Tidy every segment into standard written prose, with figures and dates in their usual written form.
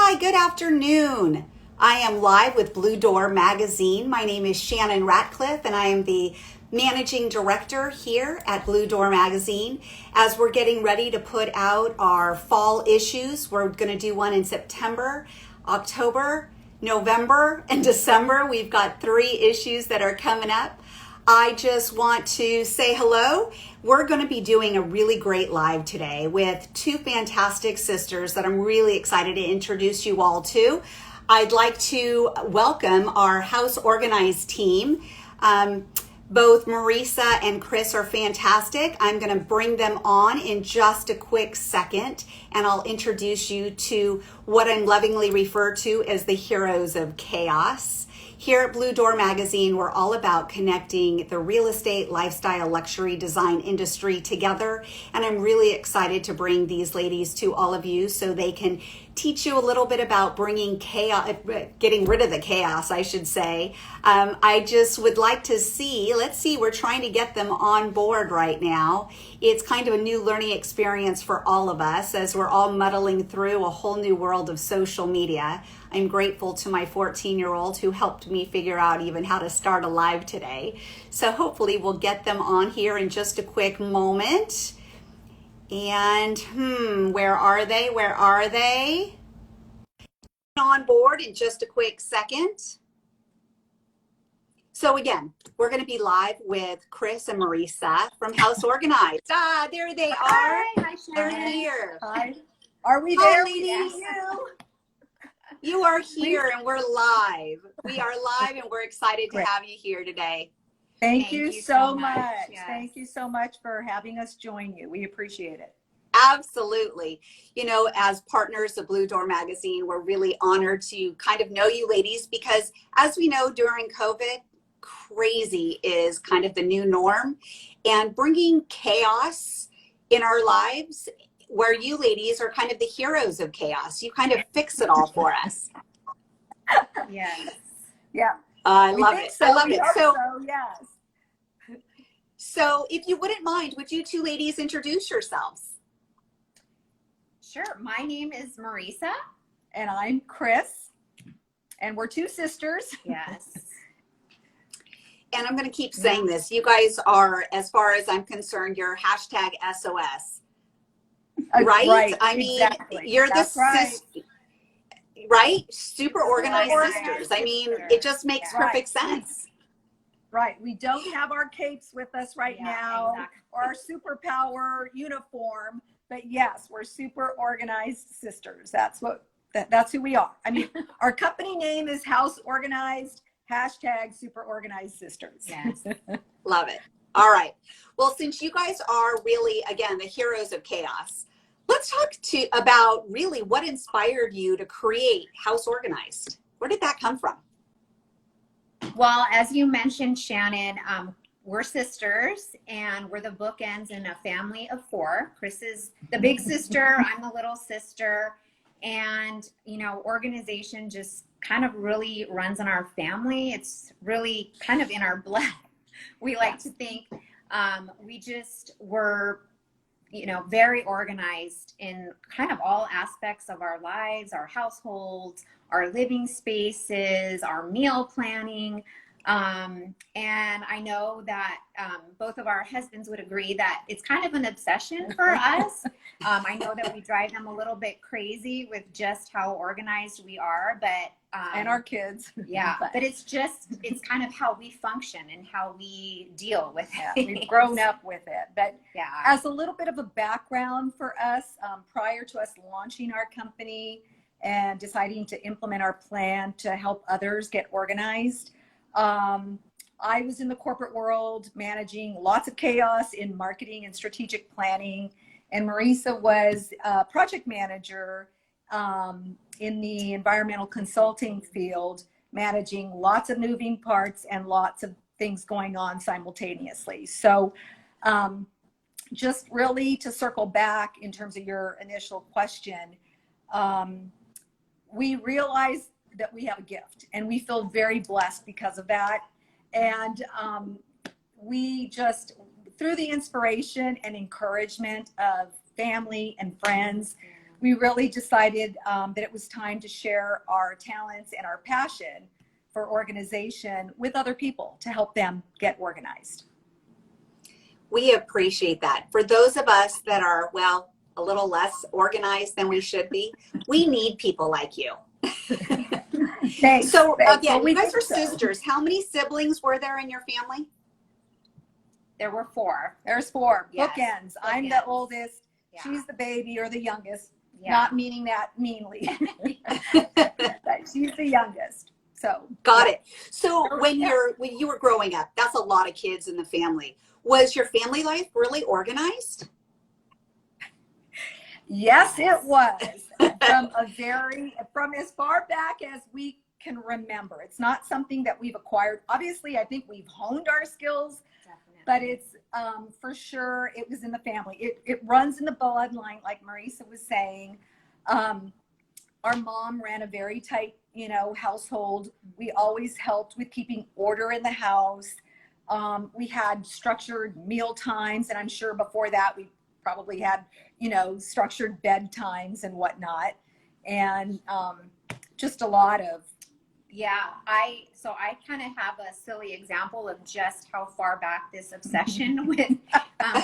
Hi, good afternoon. I am live with Bluedoor magazine. My name is Shannon Ratcliffe and I am the managing director here at Bluedoor magazine. As we're getting ready to put out our fall issues, we're going to do one in September, October, November, and December. We've got 3 issues that are coming up. I just want to say hello. We're going to be doing a really great live today with 2 fantastic sisters that I'm really excited to introduce you all to. I'd like to welcome our House Organized team. Both Marisa and Cris are fantastic. I'm going to bring them on in just a quick second, and I'll introduce you to what I'm lovingly referred to as the heroes of chaos. Here at Bluedoor magazine, we're all about connecting the real estate, lifestyle, luxury design industry together. And I'm really excited to bring these ladies to all of you so they can teach you a little bit about bringing chaos, getting rid of the chaos, I should say. I just would like to see, let's see, we're trying to get them on board right now. It's kind of a new learning experience for all of us as we're all muddling through a whole new world of social media. I'm grateful to my 14-year-old who helped me figure out even how to start a live today. So hopefully we'll get them on here in just a quick moment. And where are they? Where are they? On board in just a quick second. So again, we're going to be live with Cris and Marisa from House Organized. Ah, there they are. Hi, They're here. Hi. Are we Hi, there? ladies. Yes. You are here and we're live. We are live and we're excited to have you here today. Thank you so much. Yes. Thank you so much for having us join you. We appreciate it. Absolutely. You know, as partners of Bluedoor magazine, we're really honored to kind of know you ladies because as we know during COVID, crazy is kind of the new norm, and bringing chaos in our lives where you ladies are kind of the heroes of chaos. You kind of fix it all for us. Yes. Yeah. I love it. So. I love it. So, yes. so if you wouldn't mind, would you 2 ladies introduce yourselves? Sure. My name is Marisa. And I'm Cris. And we're 2 sisters. Yes. And I'm going to keep saying this. You guys are, as far as I'm concerned, you're hashtag SOS. Right? Right. I mean, exactly. you're That's the right. right? Super organized Organized sisters. I mean, sisters. it just makes Yeah. perfect sense. Right. We don't have our capes with us right now Exactly. or our superpower uniform, but yes, we're super organized sisters. That's who we are. I mean, our company name is House Organized, hashtag super organized sisters. Yes. Love it. All right. Well, since you guys are really, again, the heroes of chaos, let's talk about really what inspired you to create House Organized. Where did that come from? Well, as you mentioned, Shannon, we're sisters and we're the bookends in a family of 4. Cris is the big sister. I'm the little sister. And, you know, organization just kind of really runs in our family. It's really kind of in our blood. We like to think we just were, you know, very organized in kind of all aspects of our lives, our households, our living spaces, our meal planning. And I know that both of our husbands would agree that it's kind of an obsession for us. I know that we drive them a little bit crazy with just how organized we are, but And our kids. yeah, but it's kind of how we function and how we deal with it. Yeah, we've grown up with it. But Yeah. as a little bit of a background for us, prior to us launching our company and deciding to implement our plan to help others get organized, I was in the corporate world managing lots of chaos in marketing and strategic planning. And Marisa was a project manager in the environmental consulting field, managing lots of moving parts and lots of things going on simultaneously. So just really to circle back in terms of your initial question, we realize that we have a gift and we feel very blessed because of that. And we just, through the inspiration and encouragement of family and friends, we really decided that it was time to share our talents and our passion for organization with other people to help them get organized. We appreciate that. For those of us that are, well, a little less organized than we should be, we need people like you. Thanks. So Thanks. again, Well, you guys are sisters. How many siblings were there in your family? There were 4. There's 4. Yes. Bookends. I'm Bookends. the oldest. Yeah. She's the baby or the youngest. Yeah. Not meaning that meanly. But she's the youngest. So Got it. So when you were growing up, that's a lot of kids in the family. Was your family life really organized? Yes, it was. From as far back as we can remember. It's not something that we've acquired. Obviously, I think we've honed our skills, but it's for sure it was in the family. It runs in the bloodline, like Marisa was saying. Our mom ran a very tight, household. We always helped with keeping order in the house. We had structured meal times, and I'm sure before that we probably had, structured bedtimes and whatnot, and just a lot of. Yeah, I kind of have a silly example of just how far back this obsession with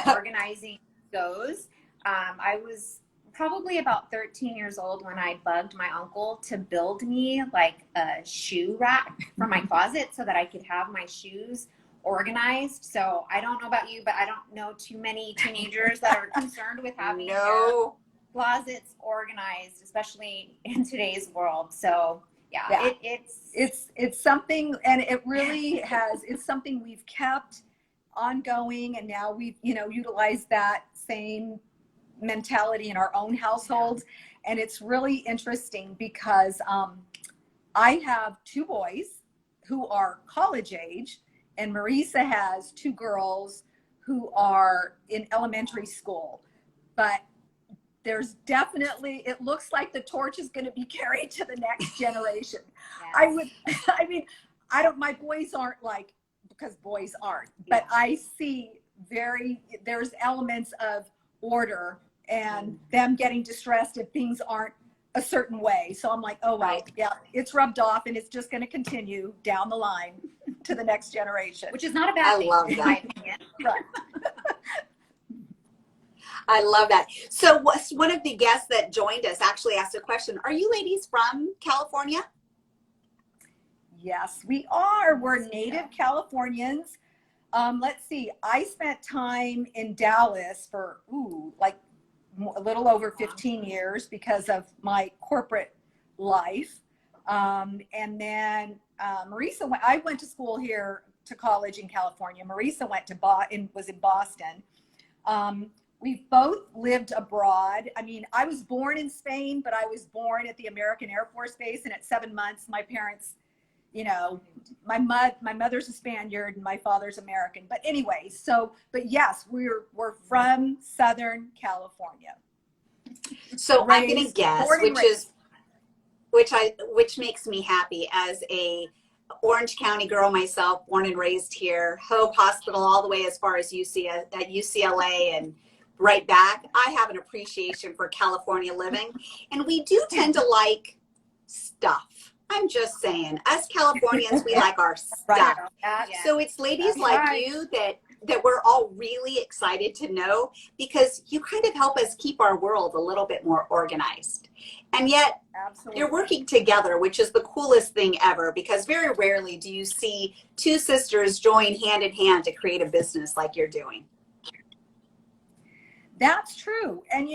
organizing goes. I was probably about 13 years old when I bugged my uncle to build me like a shoe rack for my closet so that I could have my shoes organized. So I don't know about you, but I don't know too many teenagers that are concerned with having their closets organized, especially in today's world. So yeah. It's something, and it really has. It's something we've kept ongoing, and now we've utilized that same mentality in our own households. And it's really interesting because I have 2 boys who are college age, and Marisa has 2 girls who are in elementary school. But there's definitely, it looks like the torch is going to be carried to the next generation. Yes. My boys aren't like, because boys aren't, but I see there's elements of order and them getting distressed if things aren't a certain way. So I'm like, oh, right. Yeah, it's rubbed off, and it's just going to continue down the line to the next generation. Which is not a bad thing. I love that. In my opinion. Right. I love that. So one of the guests that joined us actually asked a question. Are you ladies from California? Yes, we are. We're native Californians. Let's see. I spent time in Dallas for, a little over 15 years because of my corporate life. And then Marisa, I went to school here to college in California. Marisa was in Boston. We've both lived abroad. I mean, I was born in Spain, but I was born at the American Air Force Base. And at 7 months, my parents, my mother's a Spaniard and my father's American. But anyway, but yes, we're from Southern California. So I'm going to guess, which makes me happy as a Orange County girl myself, born and raised here, Hope Hospital, all the way as far as UCLA and right back. I have an appreciation for California living, and we do tend to like stuff. I'm just saying, us Californians, we like our stuff. Right. So it's ladies like you that we're all really excited to know, because you kind of help us keep our world a little bit more organized. And yet you're working together, which is the coolest thing ever, because very rarely do you see 2 sisters join hand in hand to create a business like you're doing. That's true. And,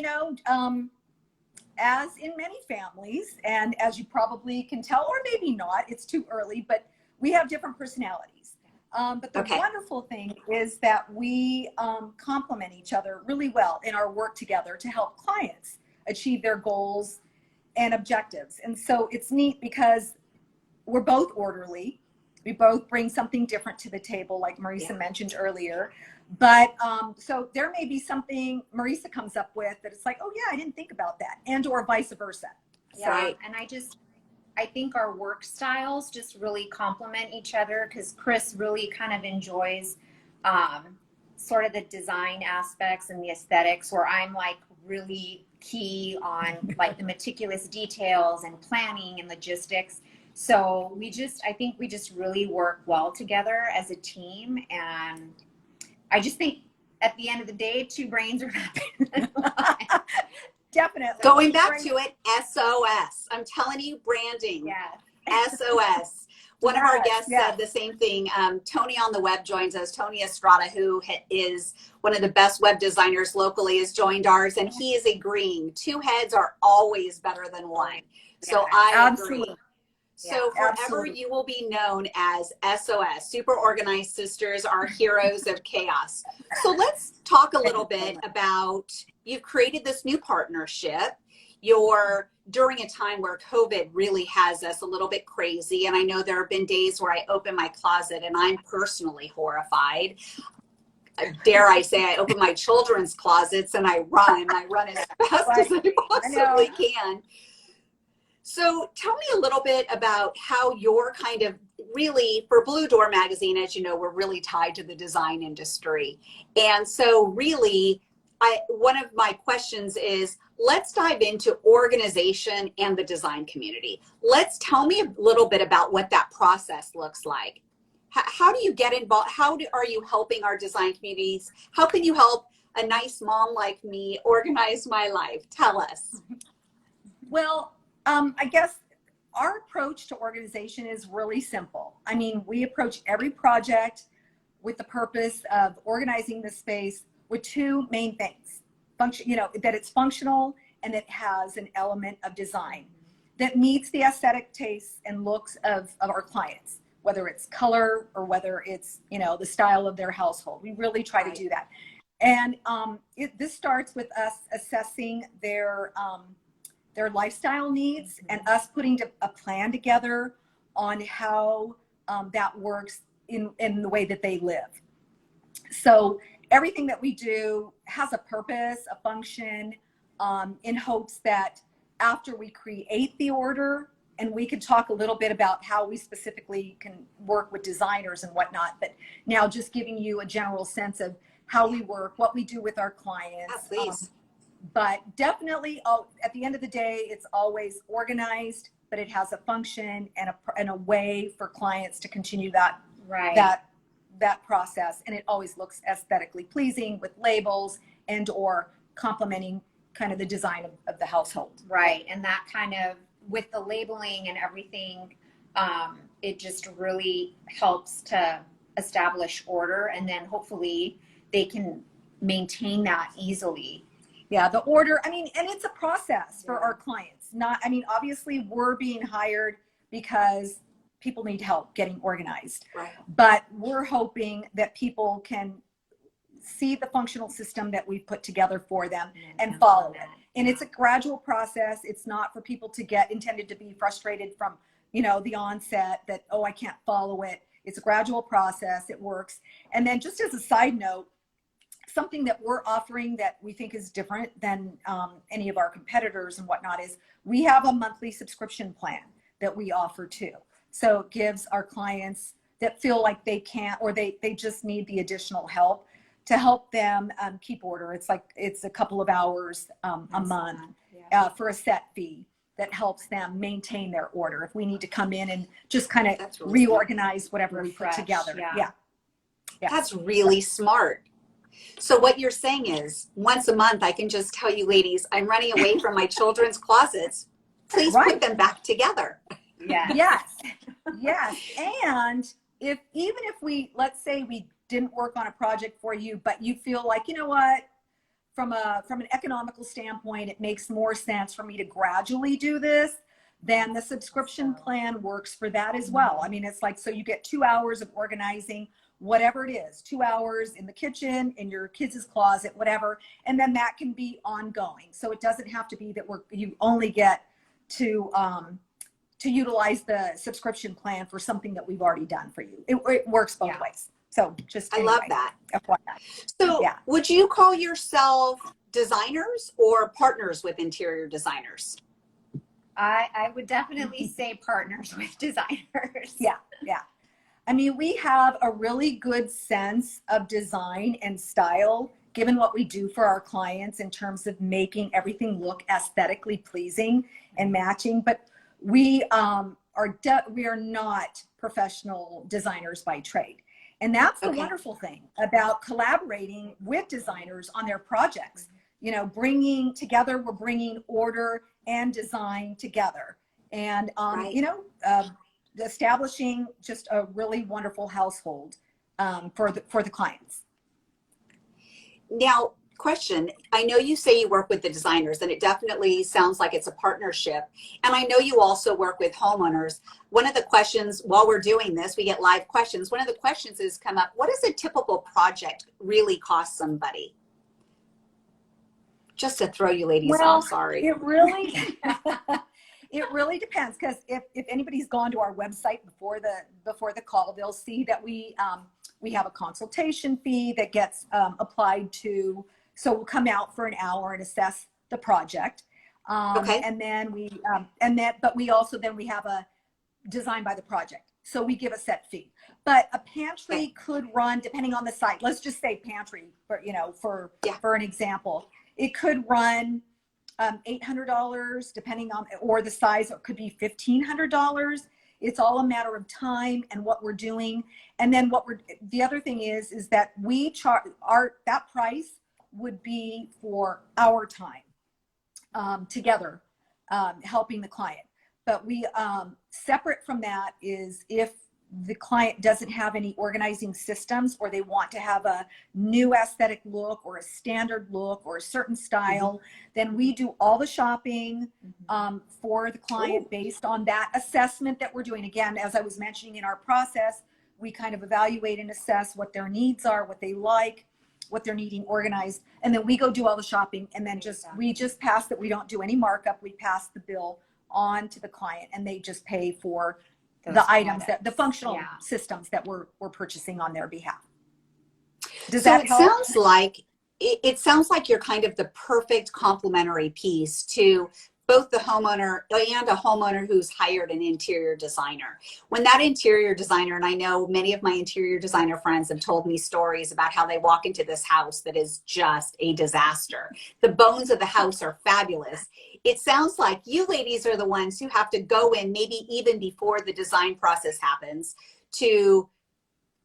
as in many families, and as you probably can tell, or maybe not, it's too early, but we have different personalities. But the wonderful thing is that we complement each other really well in our work together to help clients achieve their goals and objectives. And so it's neat because we're both orderly. We both bring something different to the table, like Marisa mentioned earlier. But so there may be something Marisa comes up with that it's like, oh yeah, I didn't think about that, and or vice versa. Yeah, right. And I think our work styles just really complement each other, because Cris really kind of enjoys sort of the design aspects and the aesthetics, where I'm like really key on like the meticulous details and planning and logistics. So I think we just really work well together as a team. And I just think at the end of the day, two brains are not Definitely. Going back to it, SOS. I'm telling you, branding. Yeah. SOS. One of our guests Yes. said the same thing. Tony on the web joins us. Tony Estrada, who is one of the best web designers locally, has joined ours, and he is agreeing. Two heads are always better than one. So Yeah, I absolutely. agree. So forever Absolutely. you will be known as SOS, Super Organized Sisters, our heroes of chaos. So let's talk a little bit about, you've created this new partnership. You're during a time where COVID really has us a little bit crazy. And I know there have been days where I open my closet and I'm personally horrified. Dare I say, I open my children's closets and I run as fast as I possibly can. So tell me a little bit about how you're kind of really, for Bluedoor magazine, as you know, we're really tied to the design industry. And so really, one of my questions is, let's dive into organization and the design community. Tell me a little bit about what that process looks like. How do you get involved? Are you helping our design communities? How can you help a nice mom like me organize my life? Tell us. Well, I guess our approach to organization is really simple. I mean, we approach every project with the purpose of organizing the space with two main things. That it's functional and it has an element of design that meets the aesthetic tastes and looks of our clients, whether it's color or whether it's, the style of their household. We really try to do that. And this starts with us assessing their lifestyle needs and us putting a plan together on how that works in the way that they live. So everything that we do has a purpose, a function, in hopes that after we create the order, and we could talk a little bit about how we specifically can work with designers and whatnot, but now just giving you a general sense of how we work, what we do with our clients. Yeah, please. But definitely, at the end of the day, it's always organized, but it has a function and a way for clients to continue that process. And it always looks aesthetically pleasing with labels and or complementing kind of the design of the household. Right. And that kind of, with the labeling and everything, it just really helps to establish order, and then hopefully they can maintain that easily. Yeah, the order, and it's a process for our clients. Obviously we're being hired because people need help getting organized. Right. But we're hoping that people can see the functional system that we've put together for them and follow it. And it's a gradual process. It's not for people to get intended to be frustrated from, the onset that, I can't follow it. It's a gradual process. It works. And then just as a side note, something that we're offering that we think is different than any of our competitors and whatnot is we have a monthly subscription plan that we offer too. So it gives our clients that feel like they can't, or they just need the additional help to help them keep order. It's a couple of hours a month for a set fee that helps them maintain their order. If we need to come in and just kind of reorganize whatever we put together. Yeah. That's really smart. So what you're saying is, once a month, I can just tell you, ladies, I'm running away from my children's closets. Please put them back together. Yeah. Yes. And even if let's say we didn't work on a project for you, but you feel like, from an economical standpoint, it makes more sense for me to gradually do this, then the subscription plan works for that as well. It's like, so you get 2 hours of organizing whatever it is, 2 hours in the kitchen, in your kids' closet, whatever. And then that can be ongoing. So it doesn't have to be that you only get to utilize the subscription plan for something that we've already done for you. It works both ways. So I love that. FYI. So would you call yourself designers or partners with interior designers? I would definitely say partners with designers. Yeah. We have a really good sense of design and style given what we do for our clients in terms of making everything look aesthetically pleasing and matching, but we we are not professional designers by trade. And that's the wonderful thing about collaborating with designers on their projects. You know, bringing together, we're bringing order and design together, and you know, establishing just a really wonderful household for the clients. Now, question, I know you say you work with the designers, and it definitely sounds like it's a partnership. And I know you also work with homeowners. One of the questions while we're doing this, we get live questions. One of the questions has come up, what does a typical project really cost somebody? Just to throw you ladies off, sorry. It really, it really depends, because if anybody's gone to our website before the call, they'll see that we have a consultation fee that gets applied to. So we'll come out for an hour and assess the project, and then but we also we have a design by the project. So we give a set fee. But a pantry could run, depending on the site. Let's just say pantry for an example. It could run $800 depending on, or the size, it could be $1,500. It's all a matter of time and what we're doing. And then the other thing is that we charge that price would be for our time together, helping the client. But we, separate from that is if the client doesn't have any organizing systems, or they want to have a new aesthetic look or a standard look or a certain style, then we do all the shopping for the client based on that assessment that we're doing. Again, as I was mentioning in our process, we kind of evaluate and assess what their needs are, what they like, what they're needing organized, and then we go do all the shopping, and then we just pass that. We don't do any markup. We pass the bill on to the client, and they just pay for the items, the functional systems that we're purchasing on their behalf. Does that help? It sounds like you're kind of the perfect complementary piece to both the homeowner and a homeowner who's hired an interior designer. When that interior designer, and I know many of my interior designer friends have told me stories about how they walk into this house that is just a disaster. The bones of the house are fabulous. It sounds like you ladies are the ones who have to go in, maybe even before the design process happens, to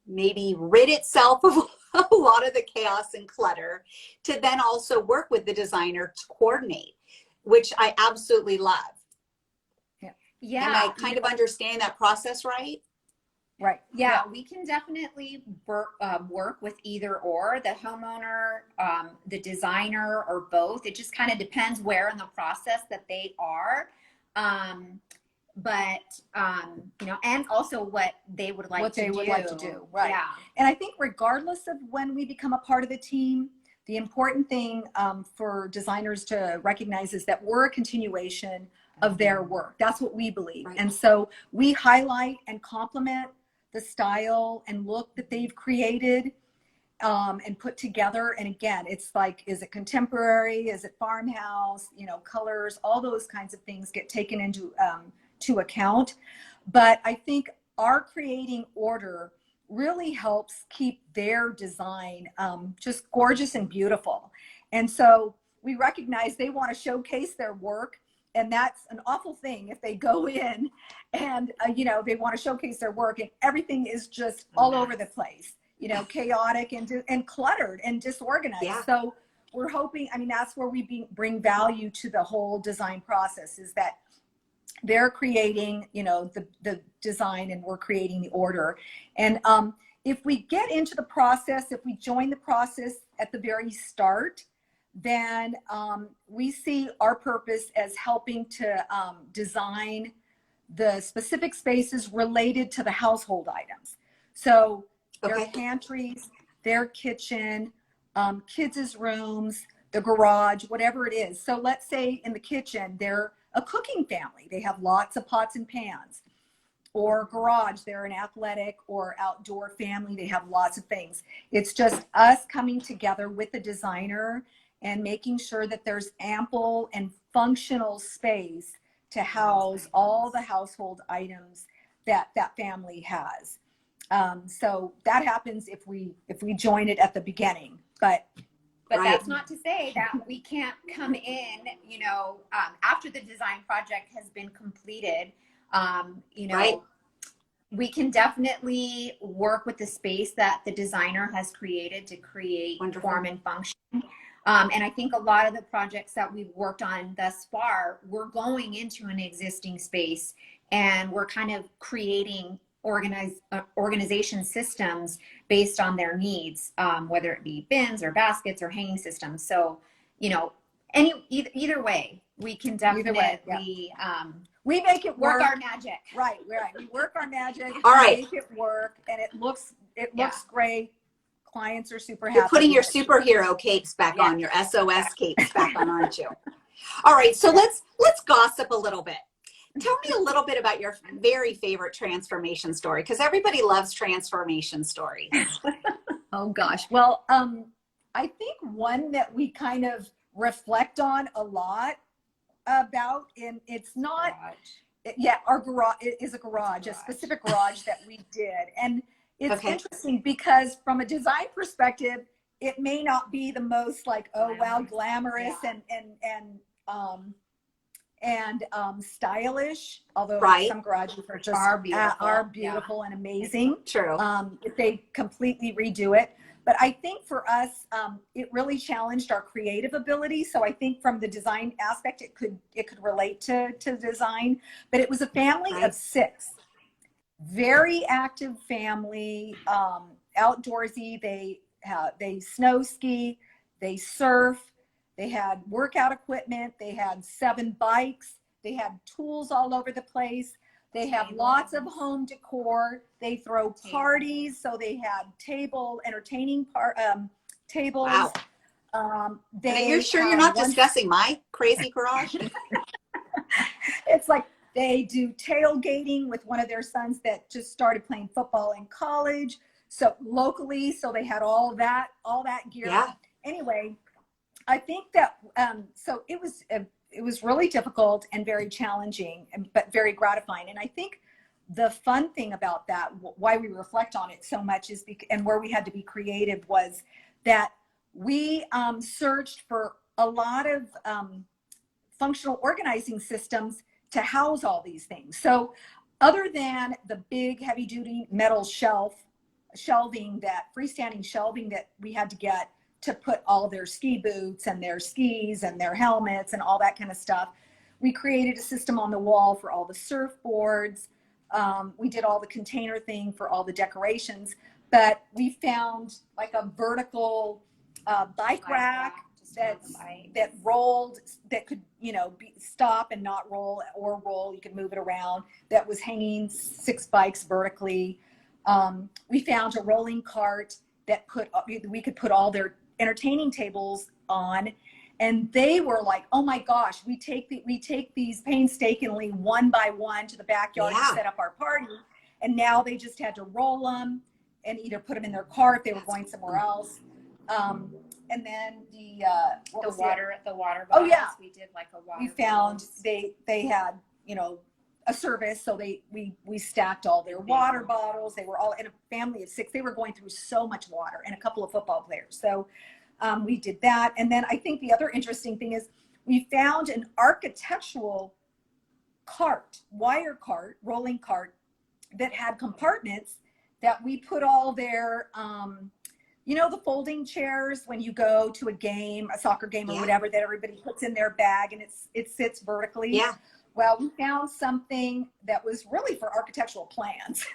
maybe rid itself of a lot of the chaos and clutter, to then also work with the designer to coordinate, which I absolutely love. Yeah. Am I kind of understand that process right? Right. Yeah, we can definitely work with either or, the homeowner, the designer, or both. It just kind of depends where in the process that they are. You know, and also what they would like to do. Right. Yeah. And I think regardless of when we become a part of the team, the important thing for designers to recognize is that we're a continuation of their work. That's what we believe. Right. And so we highlight and complement the style and look that they've created and put together. And again, it's like, is it contemporary? Is it farmhouse? You know, colors, all those kinds of things get taken into to account. But I think our creating order really helps keep their design just gorgeous and beautiful. And so we recognize they want to showcase their work, and that's an awful thing if they go in and you know, they want to showcase their work and everything is just all over the place, you know, chaotic and cluttered and disorganized. Yeah. So we're hoping, I mean, that's where we bring value to the whole design process, is that they're creating, you know, the design and we're creating the order. And if we get into the process, if we join the process at the very start, then we see our purpose as helping to design the specific spaces related to the household items. So their pantries, their kitchen, kids' rooms, the garage, whatever it is. So let's say in the kitchen, they're a cooking family. They have lots of pots and pans. Or garage, they're an athletic or outdoor family. They have lots of things. It's just us coming together with the designer and making sure that there's ample and functional space to house all the household items that that family has. So that happens if we join it at the beginning. But But Right. that's not to say that we can't come in, after the design project has been completed, Right. we can definitely work with the space that the designer has created to create Wonderful. form and function. And I think a lot of the projects that we've worked on thus far, we're going into an existing space and we're kind of creating organization systems based on their needs, whether it be bins or baskets or hanging systems. So, either way, we can definitely we make it work our magic. Right. We work our magic. All right. Make it work, and it looks great. Clients are super happy. You're putting your superhero capes back on, your SOS capes back on, aren't you? All right, so let's gossip a little bit. Tell me a little bit about your very favorite transformation story, because everybody loves transformation stories. Oh gosh. Well, I think one that we kind of reflect on a lot about, and it's not, our garage is a garage, a specific garage that we did. And it's interesting because from a design perspective, it may not be the most like, oh wow, glamorous and stylish, although some garages are just are beautiful and amazing. True. If they completely redo it. But I think for us, it really challenged our creative ability. So I think from the design aspect, it could relate to design. But it was a family of 6, very active family, outdoorsy. They snow ski, they surf. They had workout equipment. They had 7 bikes. They had tools all over the place. They have lots of home decor. They throw parties. So they had entertaining tables. Wow. You're sure you're not discussing my crazy garage? It's like they do tailgating with one of their sons that just started playing football in college. So locally, so they had all that gear. Yeah. Anyway, I think that so it was really difficult and very challenging, but very gratifying. And I think the fun thing about that, why we reflect on it so much, is and where we had to be creative, was that we searched for a lot of functional organizing systems to house all these things. So other than the big heavy duty metal freestanding shelving that we had to get to put all their ski boots and their skis and their helmets and all that kind of stuff, we created a system on the wall for all the surfboards. We did all the container thing for all the decorations, but we found like a vertical bike rack that rolled, that could, stop and not roll, or roll, you could move it around, that was hanging 6 bikes vertically. We found a rolling cart that we could put all their entertaining tables on, and they were like, oh my gosh, we take these painstakingly one by one to the backyard to set up our party, and now they just had to roll them and either put them in their car if they were going somewhere else. And then the water bottles. Oh yeah, we did like a water. We found they had a service, so we stacked all their water bottles. They were all in a family of 6. They were going through so much water, and a couple of football players. So we did that. And then I think the other interesting thing is we found an architectural rolling cart that had compartments that we put all their the folding chairs when you go to a soccer game or whatever, that everybody puts in their bag and it sits vertically. Yeah. Well, we found something that was really for architectural plans,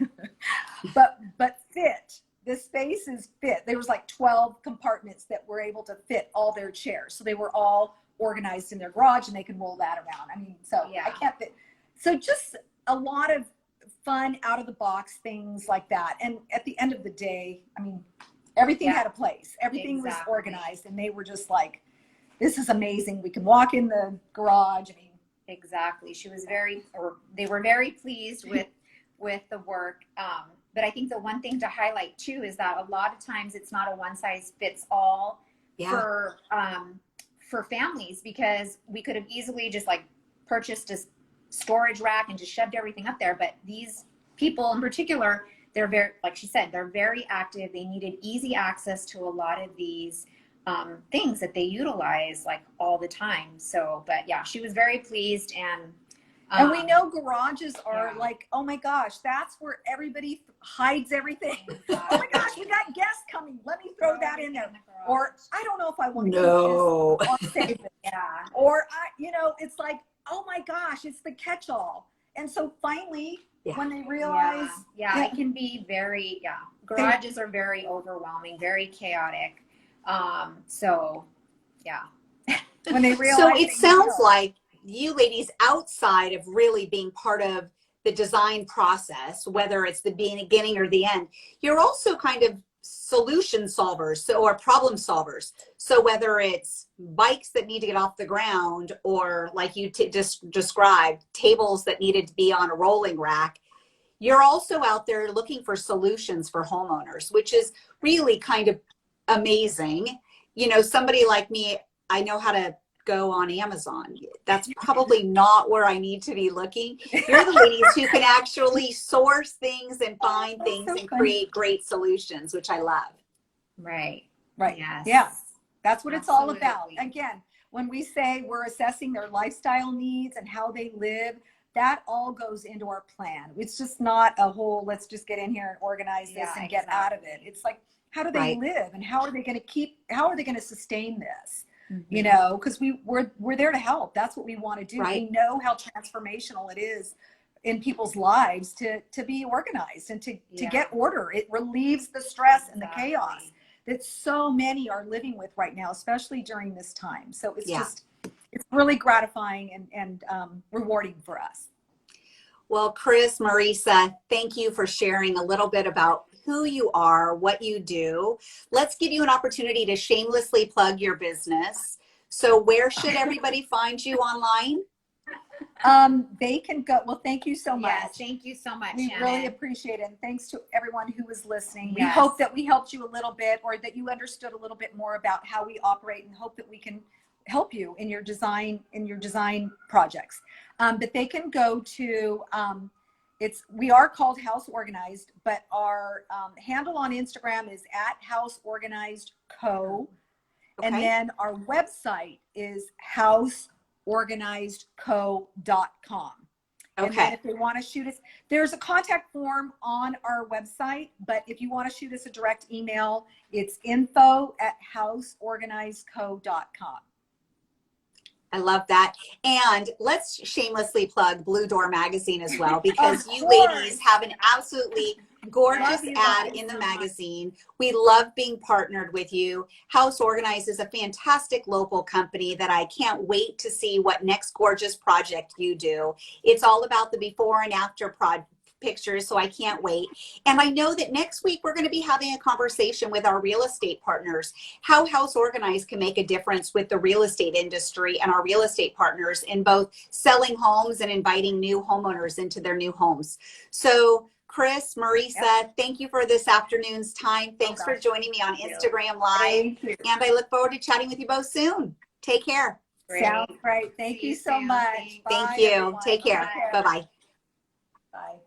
but fit. The spaces fit. There was like 12 compartments that were able to fit all their chairs. So they were all organized in their garage, and they can roll that around. I mean, I can't fit. So just a lot of fun, out of the box things like that. And at the end of the day, I mean, everything had a place. Everything was organized, and they were just like, this is amazing. We can walk in the garage. I mean, exactly. They were very pleased with the work. But I think the one thing to highlight too is that a lot of times it's not a one size fits all for families, because we could have easily just like purchased a storage rack and just shoved everything up there. But these people in particular, they're very, like she said, they're very active. They needed easy access to a lot of these things that they utilize like all the time. So, but yeah, she was very pleased. And we know garages are yeah. like, oh my gosh, that's where everybody hides everything. Oh Oh my gosh, we got guests coming. Let me throw that in there. Or I don't know if I want to No. keep this or save it. Yeah. Or it's like, oh my gosh, it's the catch-all. And so finally, when they realize, yeah, it can be very, garages are very overwhelming, very chaotic. So yeah. When they realize, So it sounds like you ladies, outside of really being part of the design process, whether it's the beginning or the end, you're also kind of solution solvers, or problem solvers. So whether it's bikes that need to get off the ground, or like you just described, tables that needed to be on a rolling rack, you're also out there looking for solutions for homeowners, which is really kind of amazing. You know, somebody like me, I know how to go on Amazon. That's probably not where I need to be looking. You're the ladies who can actually source things and find things and create great solutions, which I love. Right. Yes. Yeah. That's what it's all about. Again, when we say we're assessing their lifestyle needs and how they live, that all goes into our plan. It's just not a whole, let's just get in here and organize this and get out of it. It's like, how do they live, and how are they going to sustain this? You know, because we're there to help. That's what we want to do. We know how transformational it is in people's lives to be organized and to get order. It relieves the stress and the chaos that so many are living with right now, especially during this time. So it's just, it's really gratifying and rewarding for us. Well, Cris, Marisa, thank you for sharing a little bit about who you are, what you do. Let's give you an opportunity to shamelessly plug your business. So where should everybody find you online? They can go. Well, thank you so much. Yes, thank you so much, We Shannon. really appreciate it. And thanks to everyone who was listening. We hope that we helped you a little bit, or that you understood a little bit more about how we operate, and hope that we can help you in your design projects. But they can go to, we are called House Organized, but our handle on Instagram is @HouseOrganizedCo. And then our website is houseorganizedco.com. And then if they want to shoot us, there's a contact form on our website, but if you want to shoot us a direct email, it's info@houseorganizedco.com. I love that. And let's shamelessly plug Bluedoor magazine as well, because you ladies have an absolutely gorgeous ad in the magazine. We love being partnered with you. House Organized is a fantastic local company that I can't wait to see what next gorgeous project you do. It's all about the before and after pictures, so I can't wait. And I know that next week we're going to be having a conversation with our real estate partners, how House Organized can make a difference with the real estate industry and our real estate partners in both selling homes and inviting new homeowners into their new homes. So Cris, Marisa, thank you for this afternoon's time. Thanks for joining me on Instagram Live. And I look forward to chatting with you both soon. Take care. Sounds great. Thank you so much. Thank you. Take care. Bye-bye. Bye.